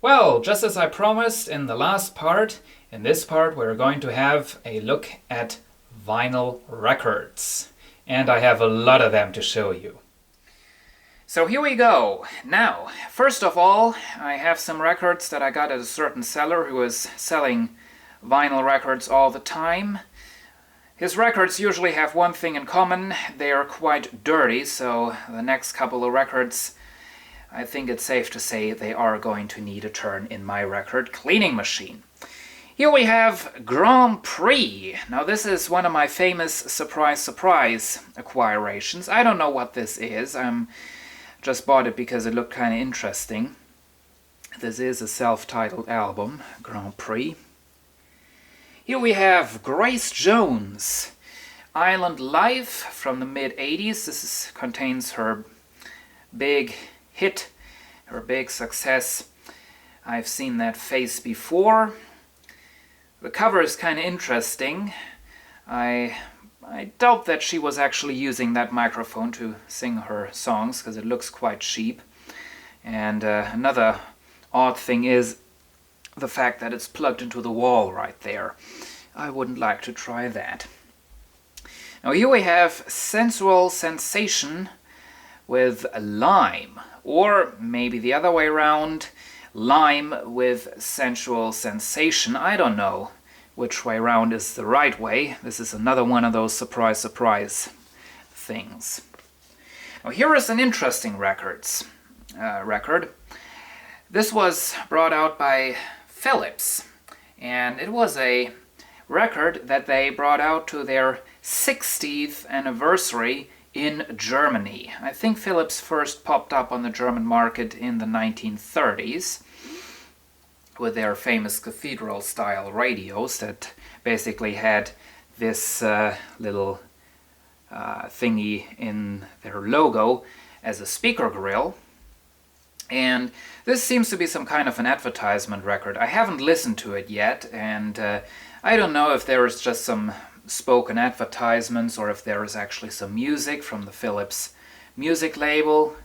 Well, just as I promised in the last part, in this part we're going to have a look at vinyl records. And I have a lot of them to show you. So here we go. Now, first of all, I have some records that I got at a certain seller who is selling vinyl records all the time. His records usually have one thing in common: they are quite dirty, so the next couple of records, I think it's safe to say they are going to need a turn in my record cleaning machine. Here we have Grand Prix. Now this is one of my famous surprise acquirations. I don't know what this is. Just bought it because it looked kind of interesting. This is a self-titled album, Grand Prix. Here we have Grace Jones, Island Life from the mid-80s. This contains her big hit, her big success. I've seen that face before. The cover is kind of interesting. I doubt that she was actually using that microphone to sing her songs, because it looks quite cheap. And another odd thing is the fact that it's plugged into the wall right there. I wouldn't like to try that. Now here we have Sensual Sensation with Lime, or maybe the other way around, Lime with Sensual Sensation. I don't know which way around is the right way. This is another one of those surprise things. Now here is an interesting record. This was brought out by Philips, and it was a record that they brought out to their 60th anniversary in Germany. I think Philips first popped up on the German market in the 1930s with their famous cathedral-style radios that basically had this little thingy in their logo as a speaker grill. And this seems to be some kind of an advertisement record. I haven't listened to it yet, and I don't know if there is just some spoken advertisements or if there is actually some music from the Philips music label,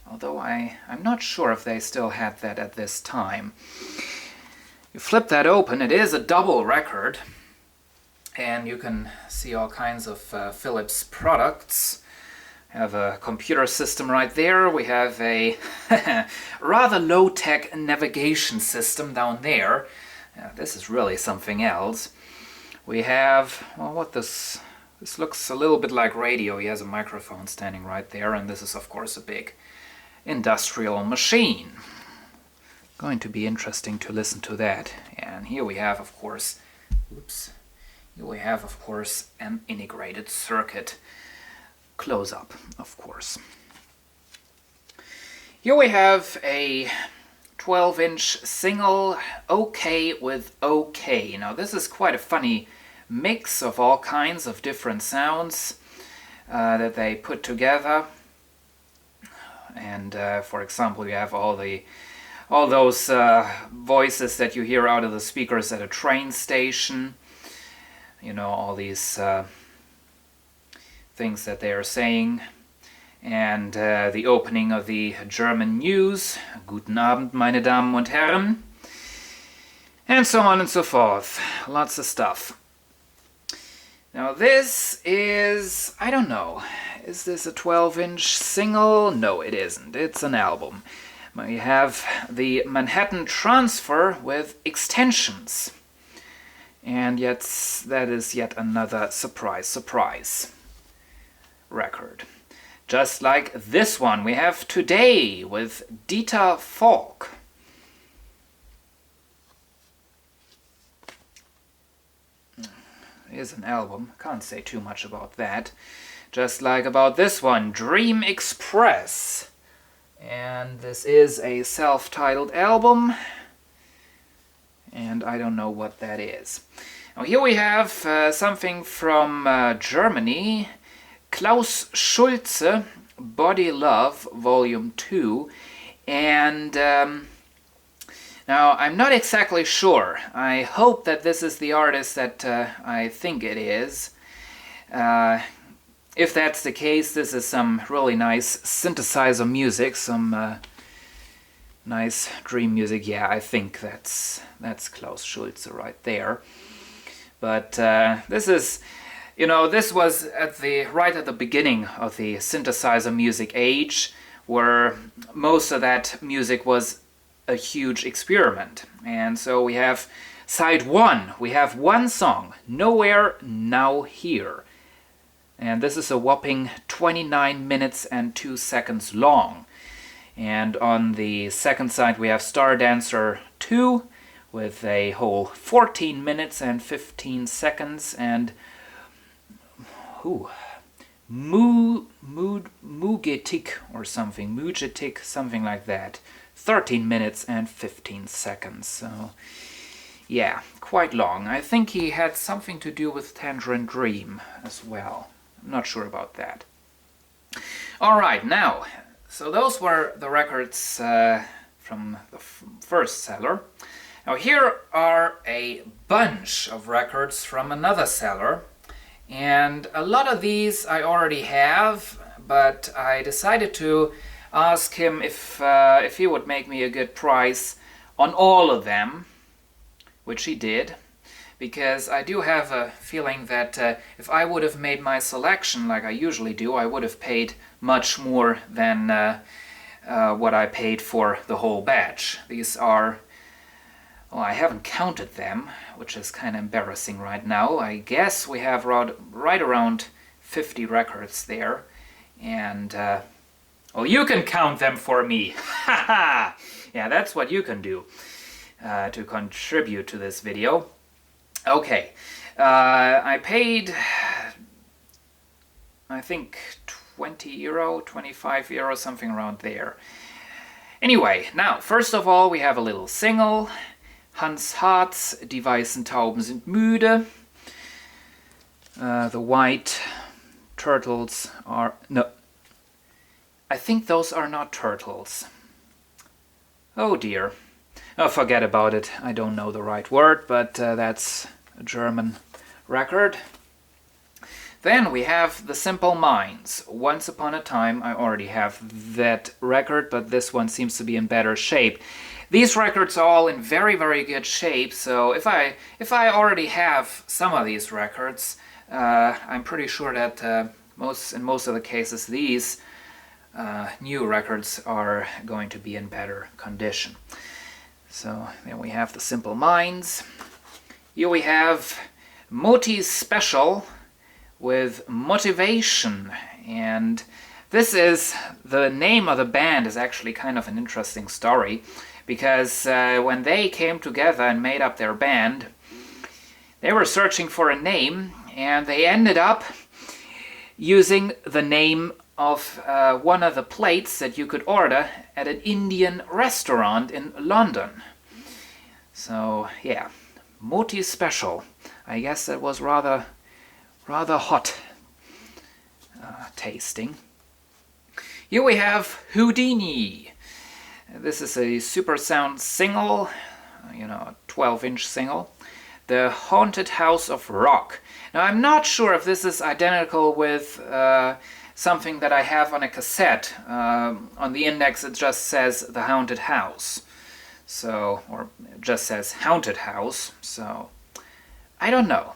although I'm not sure if they still had that at this time. You flip that open, it is a double record, and you can see all kinds of Philips products. Have a computer system right there. We have a rather low-tech navigation system down there. This is really something else. We have, well, what this looks a little bit like radio. He has a microphone standing right there, and this is of course a big industrial machine. Going to be interesting to listen to that. And here we have, of course, an integrated circuit. Close up, of course. Here we have a 12-inch single OK with OK. Now this is quite a funny mix of all kinds of different sounds that they put together. And for example, you have all those voices that you hear out of the speakers at a train station. You know, all these things that they are saying, and the opening of the German news, Guten Abend, meine Damen und Herren, and so on and so forth. Lots of stuff. Now this is, I don't know, is this a 12-inch single? No, it isn't. It's an album. We have the Manhattan Transfer with extensions. And yet, that is yet another surprise record. Just like this one we have today with Dieter Falk. Here's an album, can't say too much about that. Just like about this one, Dream Express. And this is a self-titled album, and I don't know what that is. Now here we have something from Germany, Klaus Schulze, Body Love, Volume 2, and now I'm not exactly sure. I hope that this is the artist that I think it is. If that's the case, this is some really nice synthesizer music, some Nice dream music. Yeah, I think that's Klaus Schulze right there. But this is, this was right at the beginning of the synthesizer music age, where most of that music was a huge experiment. And so we have side one. We have one song, Nowhere, Now, Here. And this is a whopping 29 minutes and 2 seconds long. And on the second side we have Star Dancer 2 with a whole 14 minutes and 15 seconds, and Mugetik or something, Mugetik, something like that. 13 minutes and 15 seconds. So yeah, quite long. I think he had something to do with Tangerine Dream as well. I'm not sure about that. Alright, now, so those were the records from the first seller. Now here are a bunch of records from another seller, and a lot of these I already have, but I decided to ask him if he would make me a good price on all of them, which he did, because I do have a feeling that if I would have made my selection like I usually do, I would have paid much more than what I paid for the whole batch. These are, well, I haven't counted them, which is kind of embarrassing right now. I guess we have right around 50 records there, and well, you can count them for me. Haha! Yeah, that's what you can do to contribute to this video. Okay, I paid, I think, 20 euro, 25 euro, something around there. Anyway, now, first of all, we have a little single. Hans Hartz, Die weißen Tauben sind müde. The white turtles are... no, I think those are not turtles. Oh dear. Oh, forget about it. I don't know the right word, but that's a German record. Then we have The Simple Minds. Once Upon a Time. I already have that record, but this one seems to be in better shape. These records are all in very, very good shape, so if I already have some of these records, I'm pretty sure that in most of the cases these new records are going to be in better condition. So then we have The Simple Minds. Here we have Moti's Special with Motivation, and this is, the name of the band is actually kind of an interesting story, because when they came together and made up their band, they were searching for a name, and they ended up using the name of one of the plates that you could order at an Indian restaurant in London. So yeah, Moti Special. I guess that was rather hot tasting. Here we have Houdini. This is a Super Sound single, a 12-inch single. The Haunted House of Rock. Now I'm not sure if this is identical with something that I have on a cassette. On the index it just says The Haunted House. So, or it just says Haunted House, so I don't know.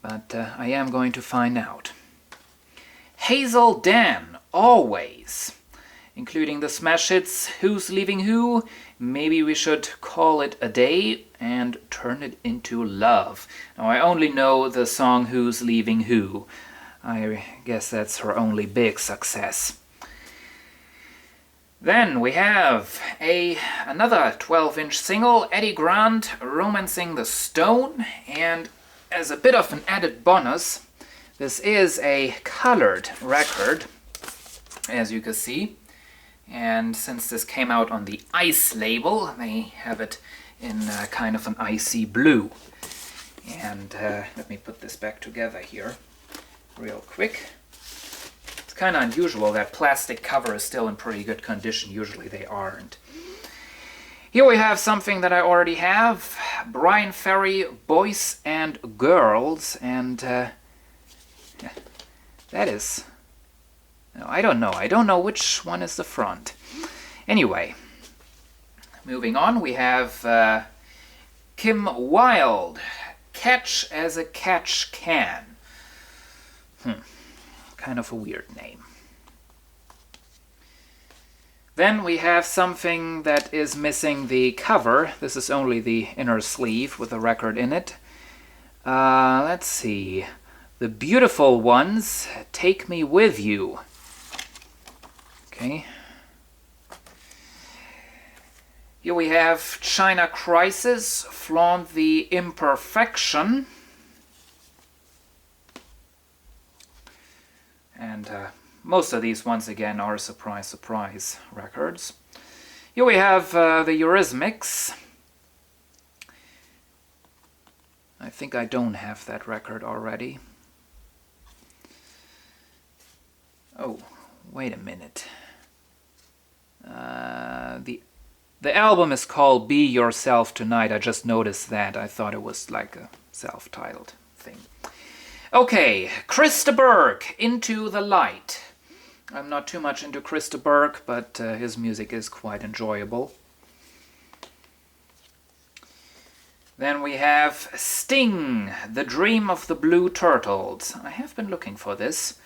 But I am going to find out. Hazel Dan, Always. Including the smash hits Who's Leaving Who, Maybe We Should Call It a Day, and Turn It Into Love. Now I only know the song Who's Leaving Who. I guess that's her only big success. Then we have another 12-inch single, Eddie Grant, Romancing the Stone, and as a bit of an added bonus, this is a colored record, as you can see. And since this came out on the Ice label, they have it in kind of an icy blue. And let me put this back together here real quick. It's kind of unusual that plastic cover is still in pretty good condition. Usually they aren't. Here we have something that I already have. Brian Ferry, Boys and Girls. And that is... no, I don't know. I don't know which one is the front. Anyway, moving on, we have Kim Wilde, Catch as a Catch Can. Kind of a weird name. Then we have something that is missing the cover. This is only the inner sleeve with the record in it. Let's see. The Beautiful Ones, Take Me With You. Okay. Here we have China Crisis, Flaunt the Imperfection. And most of these, once again, are surprise, surprise records. Here we have the Eurythmics. I think I don't have that record already. Oh, wait a minute. The album is called Be Yourself Tonight. I just noticed that. I thought it was like a self-titled thing. Okay, Krista Burke, Into the Light. I'm not too much into Krista Burke, but his music is quite enjoyable. Then we have Sting, The Dream of the Blue Turtles. I have been looking for this,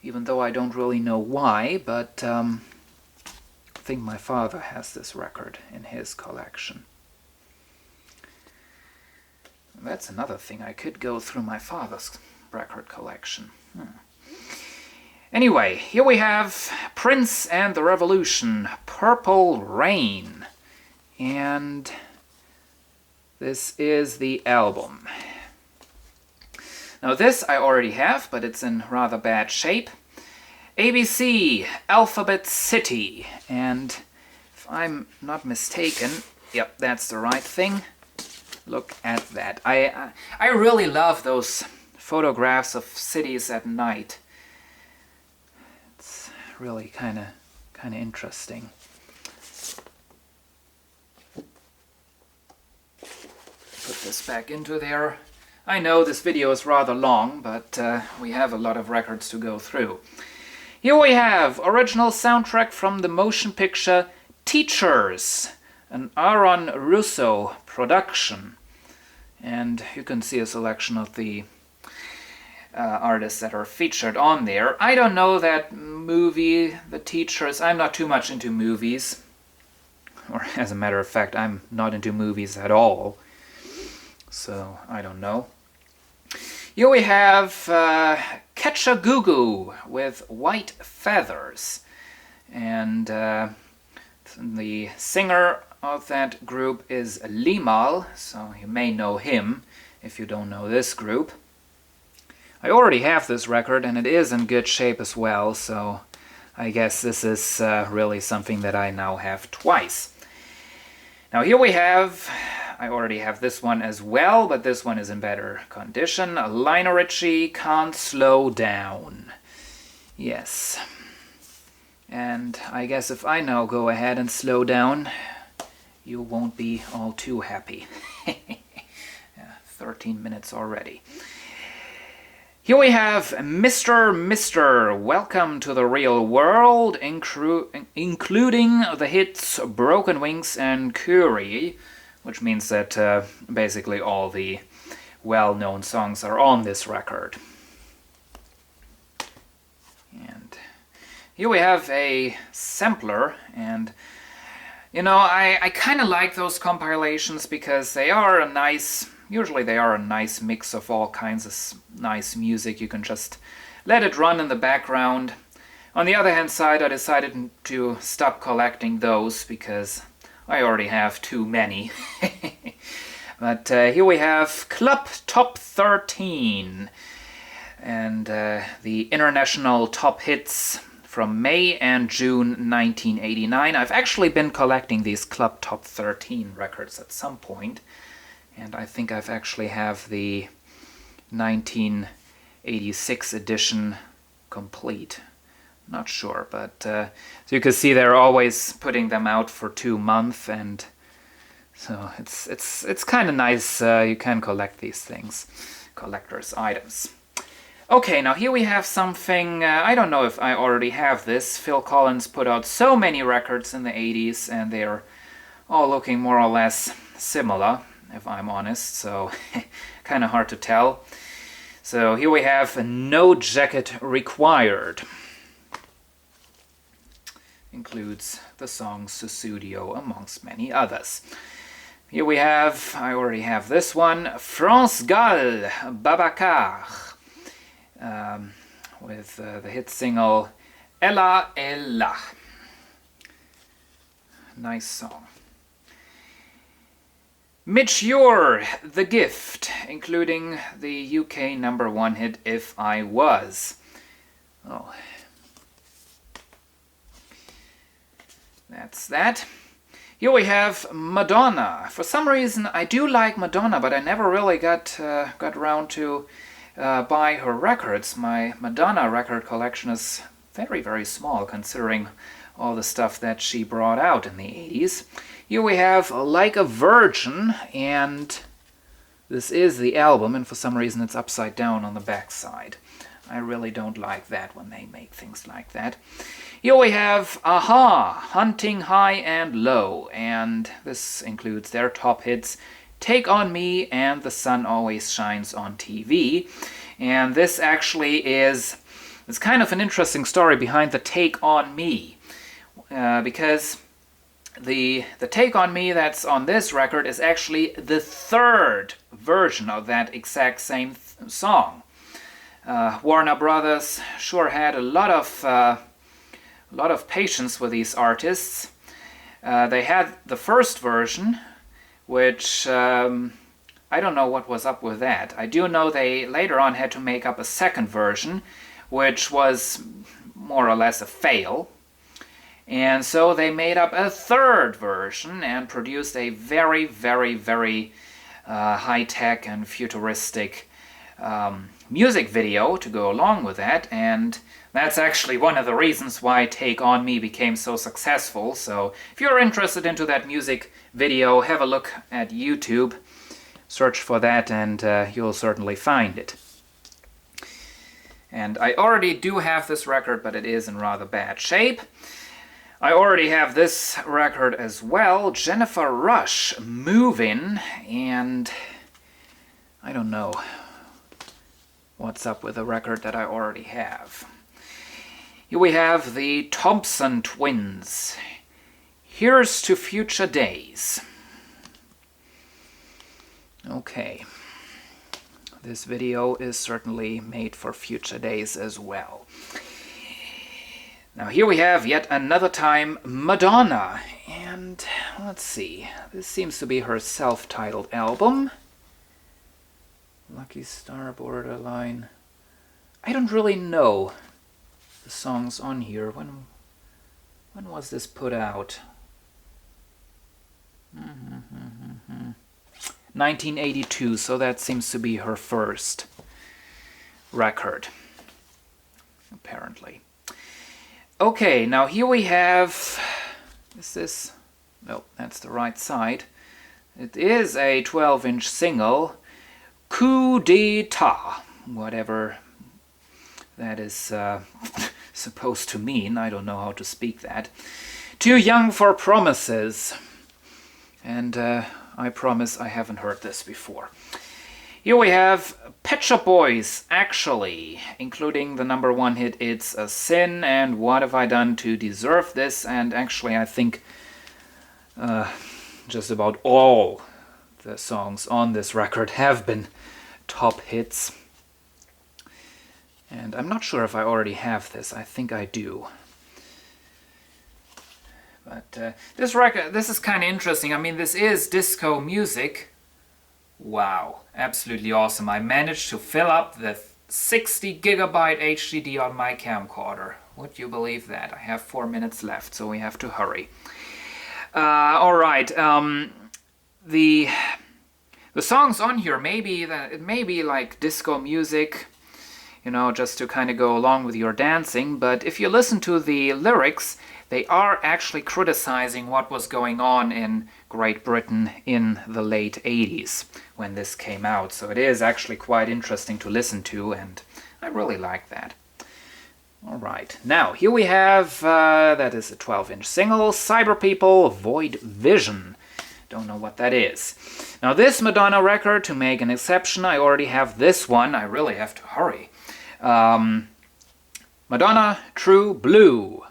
even though I don't really know why, but I think my father has this record in his collection. That's another thing. I could go through my father's record collection. Anyway, here we have Prince and the Revolution, Purple Rain. And this is the album. Now this I already have, but it's in rather bad shape. ABC, Alphabet City. And if I'm not mistaken, yep, that's the right thing. Look at that. I really love those photographs of cities at night. It's really kind of interesting. Put this back into there. I know this video is rather long, but we have a lot of records to go through. Here we have original soundtrack from the motion picture Teachers, an Aaron Russo production. And you can see a selection of the artists that are featured on there. I don't know that movie, The Teachers. I'm not too much into movies. Or as a matter of fact, I'm not into movies at all. So, I don't know. Here we have Catch a Goo Goo with White Feathers. And the singer of that group is Limahl, so you may know him if you don't know this group. I already have this record and it is in good shape as well, so I guess this is really something that I now have twice. Now here we have, I already have this one as well, but this one is in better condition. Lionel Richie, Can't Slow Down. Yes. And I guess if I now go ahead and slow down, you won't be all too happy. 13 minutes already. Here we have Mr. Welcome to the Real World, including the hits Broken Wings and Curie, which means that basically all the well-known songs are on this record. And here we have a sampler, and you know, I kind of like those compilations because they are a nice, usually they are a nice mix of all kinds of nice music. You can just let it run in the background. On the other hand side, I decided to stop collecting those because I already have too many. But here we have Club Top 13 and the international top hits from May and June 1989. I've actually been collecting these Club Top 13 records at some point, and I think I've actually have the 1986 edition complete. Not sure, but so you can see they're always putting them out for 2 months, and so it's kind of nice. You can collect these things, collector's items. Okay, now here we have something, I don't know if I already have this. Phil Collins put out so many records in the 80s, and they're all looking more or less similar, if I'm honest, so kind of hard to tell. So here we have No Jacket Required. Includes the song Susudio amongst many others. Here we have, I already have this one, France Gall, Babacar, with the hit single Ella Ella. Nice song. Mitch Ure, The Gift, including the UK #1 hit If I Was. Oh, that's that. Here we have Madonna. For some reason, I do like Madonna, but I never really got around to buy her records. My Madonna record collection is very, very small, considering all the stuff that she brought out in the 80s. Here we have Like a Virgin, and this is the album, and for some reason it's upside down on the back side. I really don't like that when they make things like that. Here we have Aha, Hunting High and Low, and this includes their top hits Take On Me and The Sun Always Shines on TV. And this actually it's kind of an interesting story behind the Take On Me, because the Take On Me that's on this record is actually the third version of that exact same song. Warner Brothers sure had a lot of patience with these artists. They had the first version, which I don't know what was up with that. I do know they later on had to make up a second version, which was more or less a fail. And so they made up a third version and produced a very, very, very high-tech and futuristic music video to go along with that, and that's actually one of the reasons why Take On Me became so successful. So if you're interested into that music video, have a look at YouTube, search for that, and you'll certainly find it. And I already do have this record, but it is in rather bad shape. I already have this record as well, Jennifer Rush, Movin', and I don't know what's up with the record that I already have. Here we have the Thompson Twins, Here's to Future Days. Okay, this video is certainly made for future days as well. Now here we have yet another time Madonna, and let's see, this seems to be her self-titled album. Lucky Star, Borderline. I don't really know the songs on here. When was this put out? 1982, so that seems to be her first record, apparently. Okay, now here we have, is this, no, that's the right side. It is a 12-inch single, Coup d'etat, whatever that is supposed to mean. I don't know how to speak that. Too Young for Promises, and I promise I haven't heard this before. Here we have Pet Shop Boys, Actually, including the #1 hit It's a Sin and What Have I Done to Deserve This, and actually I think just about all the songs on this record have been top hits. And I'm not sure if I already have this. I think I do. But this record, this is kind of interesting. I mean, this is disco music. Wow, absolutely awesome. I managed to fill up the 60 gigabyte HDD on my camcorder. Would you believe that? I have 4 minutes left, so we have to hurry. Alright, the songs on here, it may be like disco music, you know, just to kind of go along with your dancing, but if you listen to the lyrics, they are actually criticizing what was going on in Great Britain in the late 80s when this came out. So it is actually quite interesting to listen to, and I really like that. Alright, now here we have, that is a 12-inch single, Cyber People, Void Vision. Don't know what that is. Now this Madonna record, to make an exception, I already have this one. I really have to hurry. Madonna True Blue,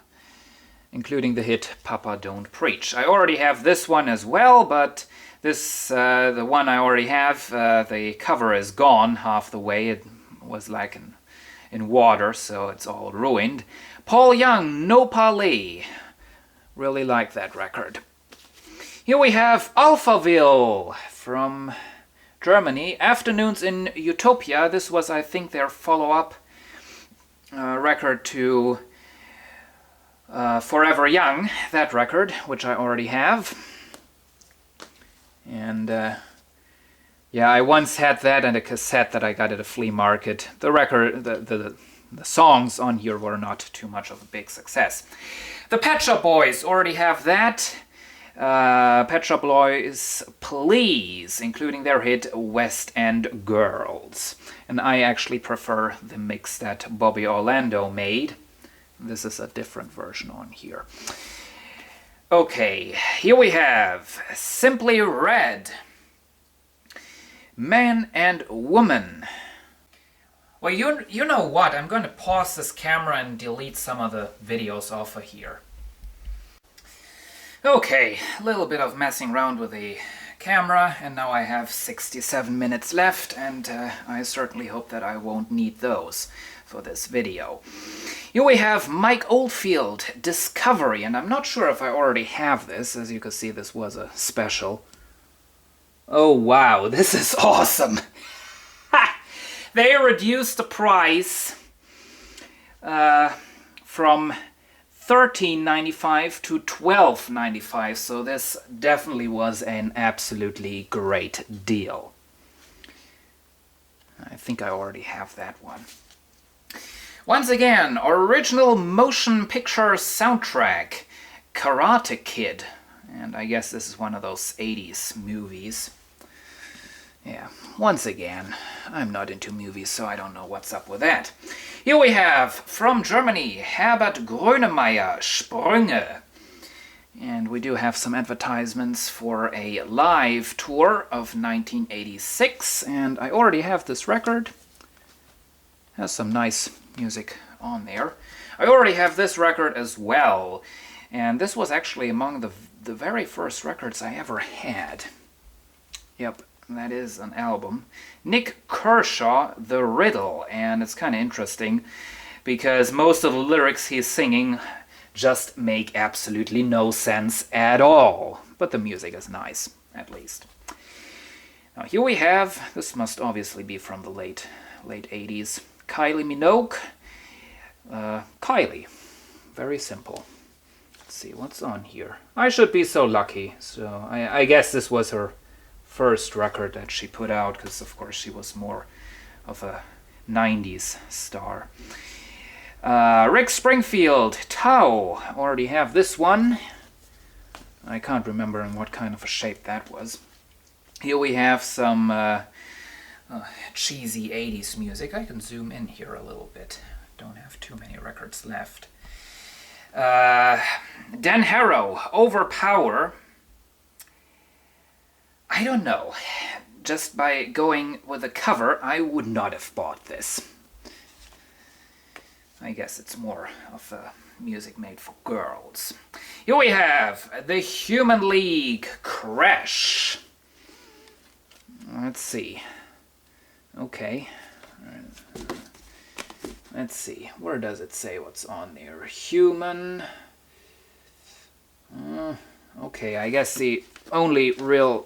including the hit Papa Don't Preach. I already have this one as well, but this, the one I already have, the cover is gone half the way. It was like in water, so it's all ruined. Paul Young, No Parley. Really like that record. Here we have Alphaville from Germany. Afternoons in Utopia. This was, I think, their follow-up record to Forever Young, that record, which I already have. And yeah, I once had that and a cassette that I got at a flea market. The record, the songs on here were not too much of a big success. The Pet Shop Boys already have that. Pet Shop Boys Please, including their hit West End Girls. And I actually prefer the mix that Bobby Orlando made. This is a different version on here. Okay, here we have Simply Red, Man and Woman. Well, you know what? I'm going to pause this camera and delete some of the videos off of here. Okay, a little bit of messing around with the camera, and now I have 67 minutes left, and I certainly hope that I won't need those for this video. Here we have Mike Oldfield, Discovery, and I'm not sure if I already have this. As you can see, this was a special. Oh wow, this is awesome! Ha! They reduced the price from $13.95 to $12.95, so this definitely was an absolutely great deal. I think I already have that one. Once again, original motion picture soundtrack, Karate Kid. And I guess this is one of those 80s movies. Yeah, once again, I'm not into movies, so I don't know what's up with that. Here we have, from Germany, Herbert Grönemeyer, Sprünge. And we do have some advertisements for a live tour of 1986, and I already have this record. Has some nice music on there. I already have this record as well, and this was actually among the very first records I ever had. Yep, that is an album. Nick Kershaw, The Riddle, and it's kind of interesting because most of the lyrics he's singing just make absolutely no sense at all, but the music is nice, at least. Now here we have, this must obviously be from the late 80s, Kylie Minogue. Kylie, very simple. Let's see what's on here. I should be so lucky. So I guess this was her first record that she put out, because of course she was more of a 90s star. Rick Springfield, Tau. Already have this one. I can't remember in what kind of a shape that was. Here we have some cheesy 80s music. I can zoom in here a little bit. Don't have too many records left. Dan Harrow, Overpower. I don't know. Just by going with the cover, I would not have bought this. I guess it's more of music made for girls. Here we have the Human League, Crash. Let's see. Okay. Let's see. Where does it say what's on there? Human. Okay, I guess the only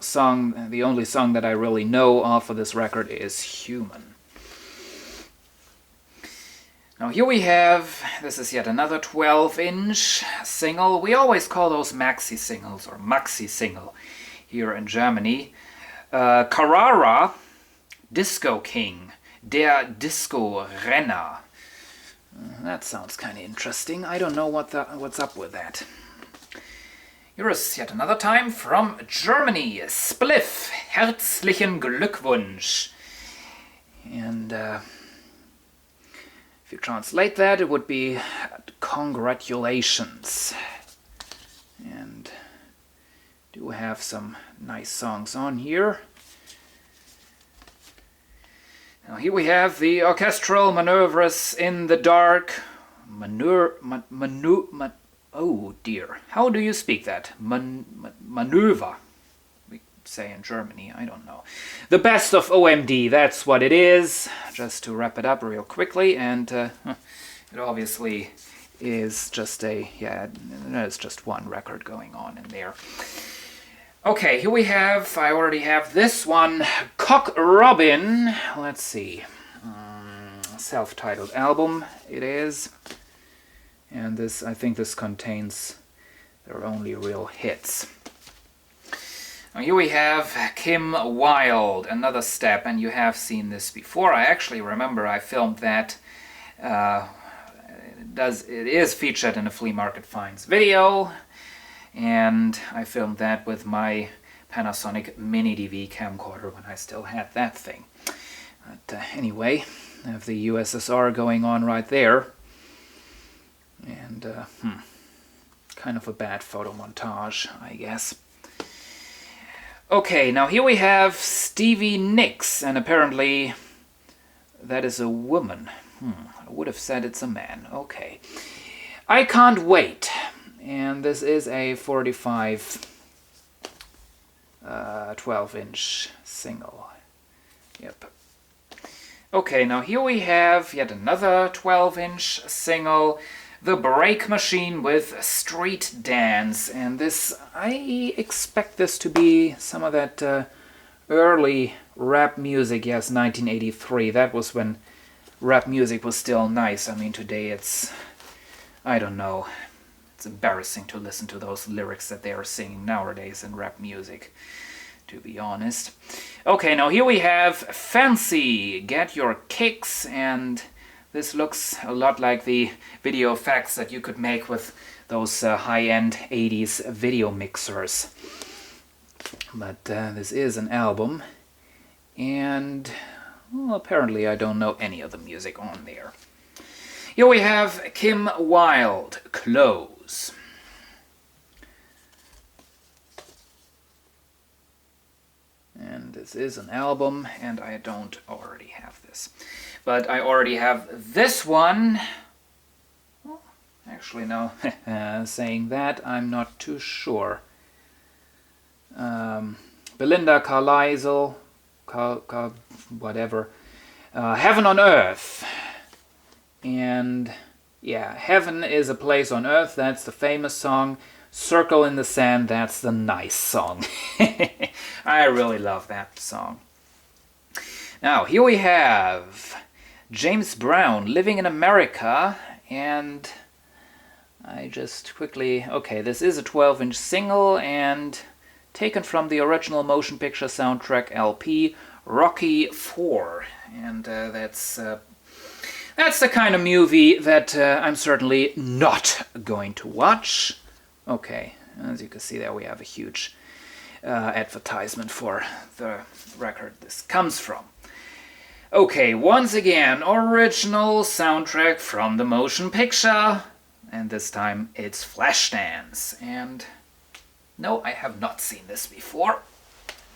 song that I really know off of this record is Human. Now here we have, this is yet another 12-inch single. We always call those maxi singles or maxi single here in Germany. Carrara, Disco King, Der Disco Renner. That sounds kind of interesting. I don't know what's up with that. Here is yet another time from Germany, Spliff, Herzlichen Glückwunsch. And if you translate that, it would be congratulations. And Do have some nice songs on here. Now here we have the orchestral maneuvers in the dark. Oh dear, how do you speak that? Maneuver. We say in Germany, I don't know. The best of OMD, that's what it is. Just to wrap it up real quickly, and it obviously is just there's just one record going on in there. Okay, here we have, I already have this one, Cock Robin. Let's see, self-titled album it is. And this, I think this contains their only real hits. Now here we have Kim Wilde, Another Step, and you have seen this before. I actually remember I filmed that. It is featured in a Flea Market Finds video. And I filmed that with my Panasonic Mini DV camcorder when I still had that thing. But anyway, I have the USSR going on right there. And kind of a bad photo montage, I guess. Okay, now here we have Stevie Nicks, and apparently that is a woman. I would have said it's a man. Okay. I Can't Wait. And this is a 45 12-inch single. Yep. Okay, now here we have yet another 12-inch single, The Break Machine with Street Dance. And this, I expect this to be some of that early rap music. Yes, 1983. That was when rap music was still nice. I mean, today it's, I don't know. It's embarrassing to listen to those lyrics that they are singing nowadays in rap music, to be honest. Okay, now here we have Fancy, Get Your Kicks, and this looks a lot like the video effects that you could make with those high-end 80s video mixers. But this is an album, and well, apparently I don't know any of the music on there. Here we have Kim Wilde, Close. And this is an album, and I don't already have this. But I already have this one. Well, actually, no. Saying that, I'm not too sure. Belinda Carlisle, whatever. Heaven on Earth. And yeah, Heaven is a Place on Earth, that's the famous song. Circle in the Sand, that's the nice song. I really love that song. Now, here we have James Brown, Living in America, and I just quickly... Okay, this is a 12-inch single, and taken from the original motion picture soundtrack LP, Rocky IV. And that's the kind of movie that I'm certainly not going to watch. Okay, as you can see there we have a huge advertisement for the record this comes from. Okay, once again, original soundtrack from the motion picture. And this time it's Flashdance. And no, I have not seen this before.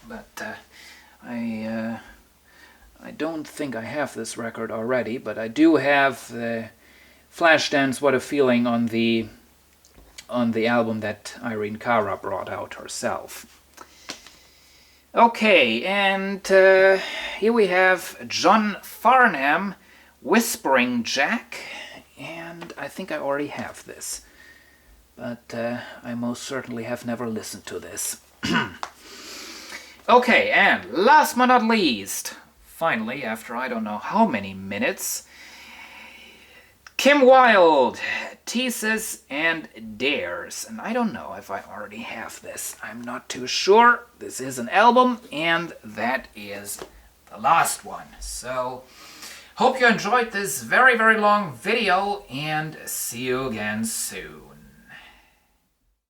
But I don't think I have this record already, but I do have the Flashdance What a Feeling on the album that Irene Cara brought out herself. Okay, and here we have John Farnham, Whispering Jack, and I think I already have this, but I most certainly have never listened to this. Okay, and last but not least, finally, after I don't know how many minutes, Kim Wilde, Teases and Dares. And I don't know if I already have this. I'm not too sure. This is an album, and that is the last one. So, hope you enjoyed this very, very long video, and see you again soon.